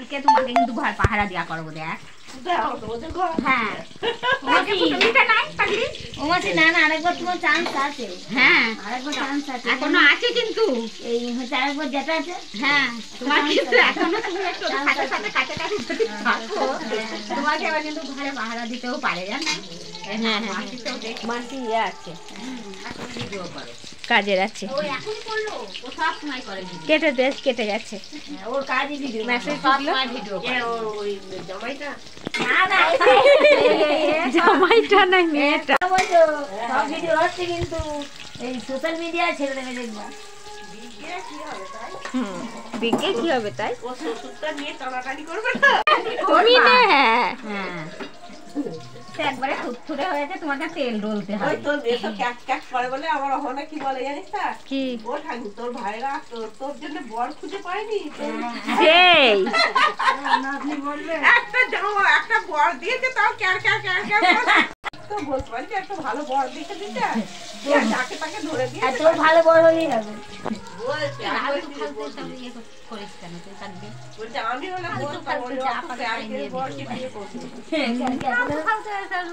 কালকে তোমাকে কিন্তু ঘর পাহারা দেওয়া করবো দেখ। হ্যাঁ না না আরেকবার তোমার চান্স আছে। হ্যাঁ আরেকবার চান্স আছে, এখনো আছে কিন্তু। এই হচ্ছে আরেকবার যেটা আছে। হ্যাঁ তোমার কিন্তু এখনো তুমি একটু সাথে সাথে কাছাকাছি যদি থাকো তোমাকে আবার কিন্তু ঘরে পাহারা দিতেও পারে জানো। হ্যাঁ মাসিতেও দেখ মাসি আছে, এখন ভিডিও করে কাজের আছে। ও এখন করলো, ও সব সময় করে ভিডিও। কেটে ড্রেস কেটে গেছে, ওর কাজই ভিডিও, মেসেজ সব ঢুকলো। সময় ভিডিও করে। ওই জামাইটা না না জামাইটা না মেয়েটা। বলছো সব ভিডিও হচ্ছে কিন্তু এই সোশ্যাল মিডিয়ায় ছেড়ে দেবে দেখবা। বিয়ে কি হবে তাই? বিকে কি হবে তাই? ও শ্বশুরটা নিয়ে টানাটানি করবে না? তুমি না। হ্যাঁ সে একবারে থুতথুরে হয়েছে, তোমাকে তেল ডলতে ওই হবে। তোর মেয়ে তো ক্যাক ক্যাক করে বলে আমার ওখানে কি বলে জানিস না? কি? ও ঠাকুর তোর ভাইরা তোর জন্য বর খুঁজে পায়নি। সেই একটা জামা একটা বর দিয়েছে তাও ক্যার ক্যার ক্যার ক্যার করে। তো বলতে পারি যে একটা ভালো বর দেখে দিতে, যাকে তাকে ধরে দিয়ে আর তোর ভালো বড় হলেই হবে। বলছে ফালতু ফালতু সব ইয়ে করিস কেন তুই থাকবি? বলছে আমি হলে বলতাম ওই বরকে বিয়ে করবো। ফালতু ফালতু এসব